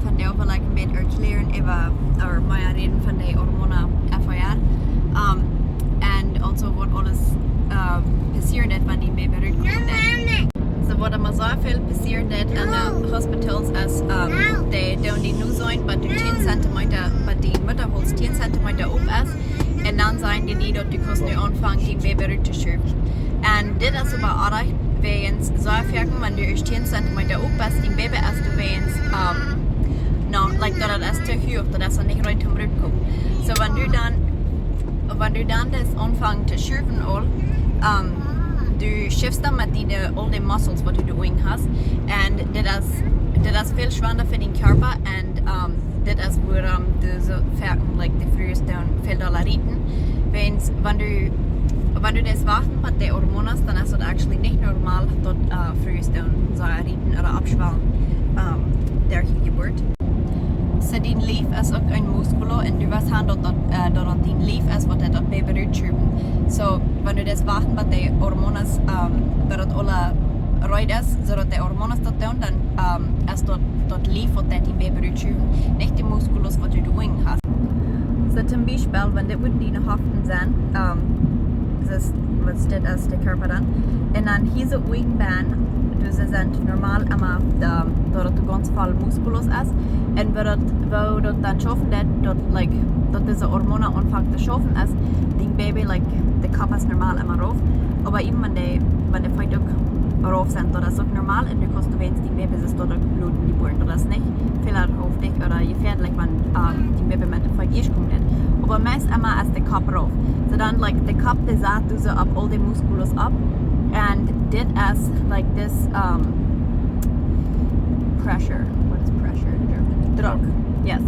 von der vielleicht ein bisschen erklären über meine Reden von der Hormona FER. Und also wird alles passieren, wenn die Baby rückkommt. So wird immer so viel passieren in den Hospitals, als die nur sein, bei 10 cm, bei den Mutter holst 10 cm auf ist. Und dann sagen die dort, du kannst nur anfangen, die Baby rückzuschüben. Und das ist aber auch wenn so erfahren, wenn du 10 cm auf bist, die Baby ist du dass es zu hoch, dass er nicht rein zum Rücken kommt. So wenn du dann das anfängst zu schüben, du schiffst dann mit all den Muscles, die du hast. Und das ist viel schwerer für den Körper. Und das ist, warum du so fertig, die frues Fetal Rieten. Wenn du das warten mit den Hormonen, dann ist es actually nicht normal, dort frues so rieten oder abschwallen der Geburt. So dein Lief ist auch ein Muskulo und du weißt halt, dass dein Lief ist, was dort Baby rutschüben. So, wenn du das warten mit den Hormonen, dort alle reut ist, so dass die Hormonen dort tun, dann ist dort Lief, was dein Baby rutschüben, nicht die Muskulos, was du doing hast. So zum Beispiel, wenn die unten deine Haften sind, was das ist der Körper dann, und dann hier so Wingbein, dus ze zijn normaal immer dat het ganz veel musculos is en we dat dan schaffen dat deze hormonen anfangen te schaffen is, die Baby de kop is normaal immer rauf, aber eben wenn die vielleicht auch rauf sind, das ist auch normal und du kannst du wenigstens die Baby ist dort bluten geboren, das ist nicht vielleicht auf dich oder gefährlich, wenn die Baby mit der Feucht kommt. Aber meist immer ist der Kopf rauf, so dann der Kopf der sagt du so ab all die musculos ab. And did as this pressure. What is pressure in German? Druck. Yes.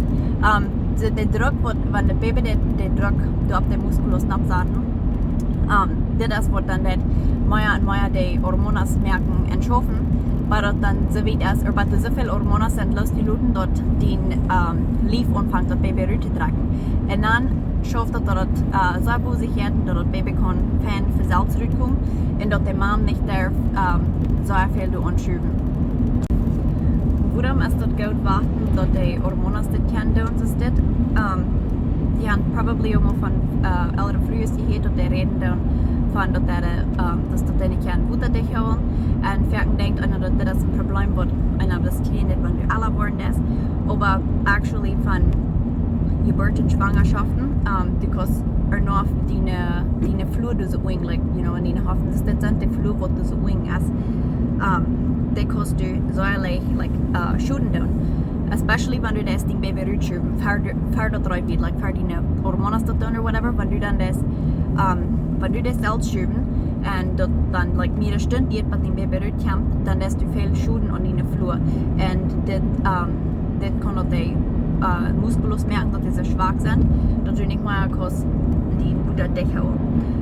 Der Druck, wenn der Baby den Druck auf den Musculus absaten, das wird dann mehr und mehr die Hormone merken und schaffen, weil dann so weit ist, aber so viele Hormone sind, los die Luten dort den Lief anfangen, das Baby rüte tragen. Und dann schafft dort so Busigkeit, dass das Baby kann fein für selbst zurückkommen und dass der Mann nicht darf so viel anschüben. Warum ist das gut warten, dass die Hormone das kennen und so steht? Die haben probably auch mal von älteren Frues gehört und die reden dann von, dass die nicht kennen, wo dich haben. Und vielleicht denkt einer, dass das ein Problem wird, einer das kennt, wenn du alle worden ist. Aber actually von Geburt und Schwangerschaften, du kannst noch deine Flur du so wing, in deine Hoffen, das sind die Flur, wo du so wing hast, die kannst du so shooten tun. Especially wenn du das Ding Baby rutschüben, für das Reut wird, für deine Hormone tun oder whatever, wenn du das selbst schüben und dann mehrere Stunden geht, was dein Baby rutkommt, dann lässt du viel shooten an deine Flur. Und das kann auch die Muskulos merken, dass sie so schwach sind, dass du nicht mehr kannst die Butter dich hauen.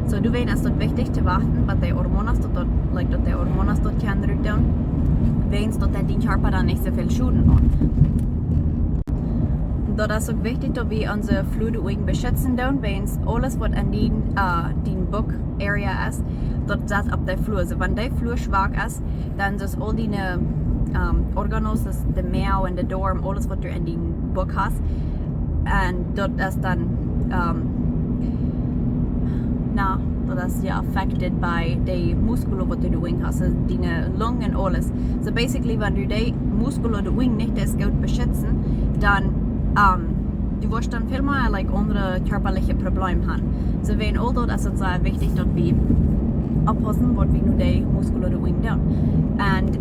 So du weißt, es ist wichtig zu warten, was die Hormone dort können rütteln, wenn dass dein Körper dann nicht so viel schuden hat. Das ist auch wichtig, dass wir unsere Fluid beschützen, wenn alles, was in den Book-Area ist, dort sitzt auf der Flur. Also wenn der Flur schwach ist, dann ist all deine Organos, das der Maul und der Darm, alles, was du in den Book hast, und dort ist dann das ist ja affected by die Muskeln, die du hast, also deine Lungen und alles. So basically, wenn du die Muskeln der Wing nicht das gut beschützen, dann du wirst dann viel mehr andere körperliche Probleme haben. So wenn all das ist es wichtig, dass wir aufpassen, was wir nur die Muskeln der Wing tun. Und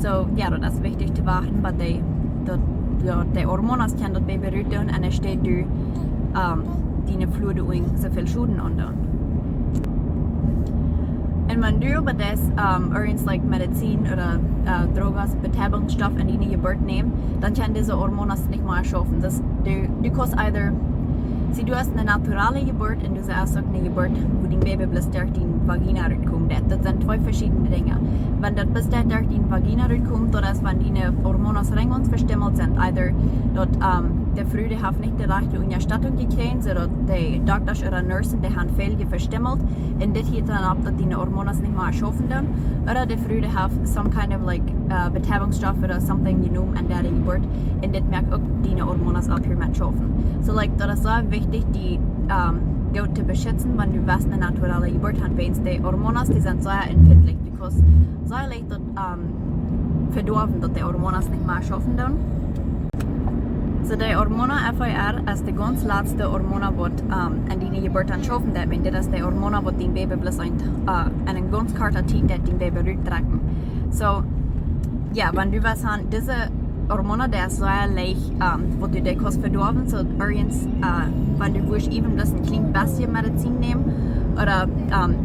so ja, das ist wichtig zu warten, weil die Hormone können das Baby rütteln und es steht du deine Flur der Wing so viel Schuden unter. Und wenn du über das Medizin oder Drogas, Betäubungsstoff in deine Geburt nehmen, dann können diese Hormone nicht mehr schaffen. Du kannst du hast eine naturale Geburt und du hast auch eine Geburt, wo dein Baby bloß durch die Vagina kommt. Das sind zwei verschiedene Dinge. Wenn das bis dahin durch die Vagina kommt, oder wenn die Hormone uns verstimmelt sind, either dort der Früh, die hat nicht die rechte Unterstattung gekriegt, sondern die Doktor oder Nursen, die haben viel verstimmelt, und das hier dann ab, dass die Hormone nicht mehr schaffen dann, oder die Früh, die hat some kind of like Betäubungsstoff oder something genommen an der Geburt, und das merkt auch die Hormone ab hier mit schaffen. So like, das ist so wichtig, die gut zu beschützen, wenn du was eine naturale Geburt hast, weil die Hormone, die sind sehr empfindlich, because sehr leicht dort verdorben, dass die Hormone nicht mehr schaffen dann. So die Hormone FER ist die ganz letzte Hormone, die an die Geburt schaffen, wenn das ist die Hormone, die den Baby bloß einen ganz kurzen Zeit den Baby rückdrücken. So, ja, wenn du was hast, diese Hormone, der ist sehr leicht, wo du die kannst verdorben, so übrigens, wenn du willst, eben das ein kleines bisschen Medizin nehmen, oder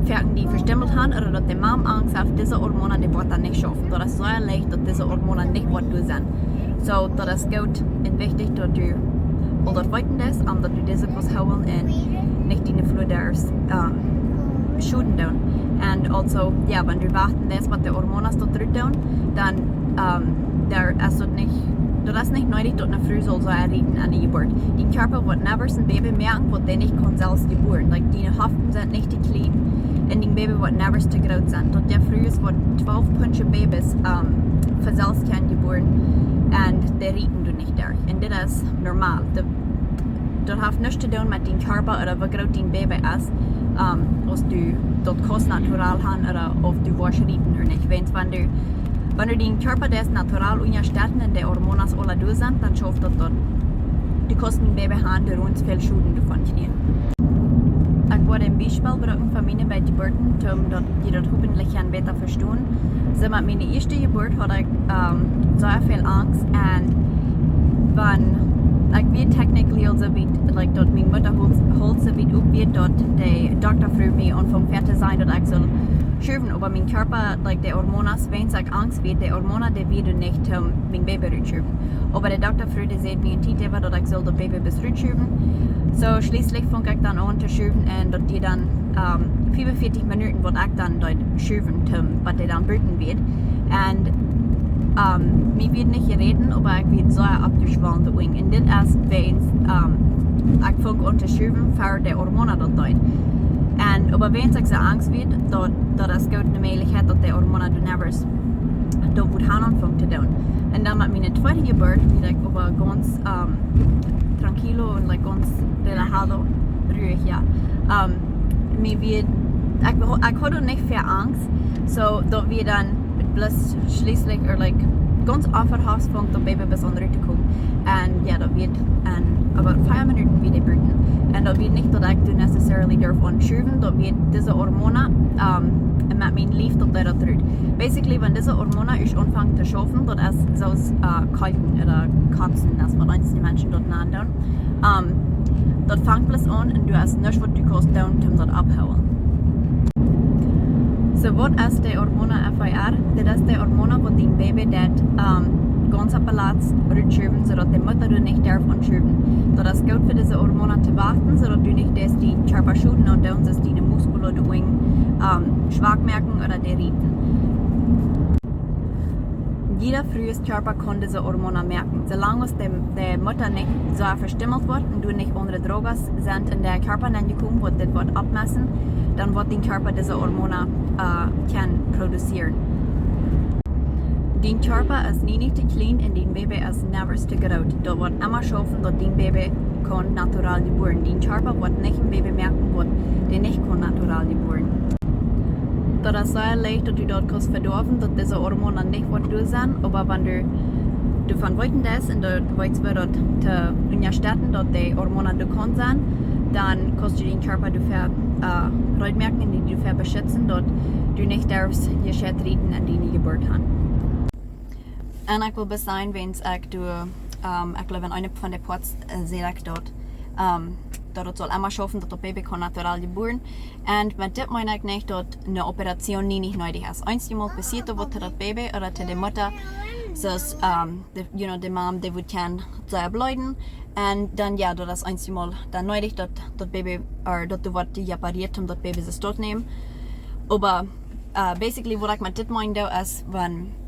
Pferden, die verstimmelt haben, oder dass die Mom Angst hat, diese Hormone, die wird dann nicht schaffen. Das ist sehr leicht, dass diese Hormone nicht was du sind. So, das ist gut und wichtig, dass du oder weiten das, dass du diese kannst holen und nicht in die Flut schuden tun. Und also, ja, wenn du warten das, was die Hormone dort drin tun, dann das ist nicht nötig, dass eine Frau soll so rieten an der Geburt. Die Körper wird never ein Baby merken, was der nicht kann selbst gebären. Like, die Haften sind nicht die klein und die Baby wird never zu groß sein. Dort der Früh ist, wird 12 Punche Babys für selbst kann gebären und die rieten du nicht durch. Und das ist normal. Das hat nichts zu tun mit dem Körper oder wie groß dein Baby ist, ob du dort kannst natural haben oder ob du willst rieten oder nicht. Wenn du den Körper des natural unterstützen und die Hormone alle durch sind, dann schafft das dort. Du kannst ein Baby haben, der uns viel Schuden davon kriegen. Ich wollte ein Beispiel bringen von meinen beiden Geburten, damit die das hoffentlich besser verstehen. So, mit meiner ersten Geburt hatte ich sehr viel Angst, und wenn ich wie technically also wie, like, dort meine Mutter holt so wie up wird, dort der Doktor fragt mich und vom fertig sein, dass ich soll schürfen, aber mein Körper, like, die Hormone, wenn ich Angst wird, die Hormone, die werden nicht mein Baby rückschürfen. Aber der Doktor fragt, der sagt mir in Titel, dass ich soll das Baby bis rückschürfen. So, schließlich fange ich dann an zu schürfen, und dort die dann 45 Minuten wird ich dann dort schürfen, was die dann brüten wird. Und mir wird nicht reden, aber ich werde sehr abgeschwollen durch. Und das ist, wenn ich fange an zu schürfen, für die Hormone dort. Aber wenn ich so Angst wird, dass es gut eine Möglichkeit, dass die Hormone du never da gut anfangen zu tun. Und dann mit meiner zweiten Geburt wird ich aber ganz tranquilo und like, ganz relajado, ruhig, ja. Ich hatte nicht viel Angst, so da wir dann bloß schließlich like, ganz einfach Hausfunk, das Baby bis an die Rüte kommen. Und ja, da wird aber 5 Minuten wieder brüten. Und da wird nicht, dass ich necessarily davon schürfen, da wird diese Hormone mit meinem Lief dort drüben. Basically, wenn diese Hormone anfangen zu schaffen, das ist so kalten oder kotzen, das was einzelne Menschen dort nennen. Das fängt bloß an und du hast nichts, was du kannst tun, um das abhauen. So, was ist die Hormone FER? Das ist die Hormone, die dein Baby ganz auf Platz rückschürfen, sodass die Mutter du nicht davon schürfen. Das ist gut für diese Hormone zu warten, sodass du nicht das die Körper schütten und dann ist die Muskeln schwach merken oder die rieten. Jeder frühes Körper kann diese Hormone merken. Solange die Mutter nicht so verstimmelt wird und du nicht unter Drogen sind in der Körper kommt, wird das wird abmessen, dann wird dein Körper diese Hormone produzieren. Dein Körper ist nie nicht zu klein und dein Baby ist never zu groß. Da wird immer schaffen, dass dein Baby kann natural gebären. Dein Körper wird nicht ein Baby merken, das nicht kann natural gebären. Das ist sehr leicht, dass du dort kannst verdorben, dass diese Hormone nicht was du sind, aber wenn du von weitem das und du weißt, wie dort zu unterstützen, dass die Hormone du kannst sein, dann kannst du den Körper merken, und du beschützen, dass du nicht darfst gescheit rieten an deine Geburt haben. Und ich will bis sein, wenn ich glaube, wenn eine von den Ports sehe ich dort, dort soll immer schaffen, dass das Baby kann natural gebären. Und mit dem meine ich nicht, dass eine Operation nicht nötig ist. Einmal passiert wird das Baby oder die Mutter, dass die Mom, die wird sehr bleiben. Und dann ja, das ist einmal dann nötig, dass das Baby, dass du die operiert, um das Baby zu nehmen. Aber basically, wat ik met dit meende is,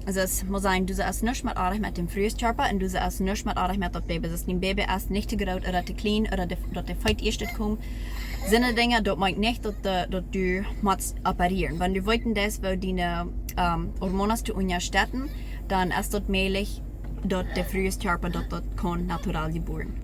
also es muss sein, du hast nicht mit aardig mit dem frues Körper und du hast nicht mit aardig mit dem Baby. Also ein Baby ist nicht zu groß oder zu klein oder dass der Feit erst kommt. Sind Dinge, das meint nicht, dass du musst operieren. Wenn du wollten das, weil deine Hormone zu unterstützen, dann ist das möglich, dass der frues Körper dort kann natural geboren.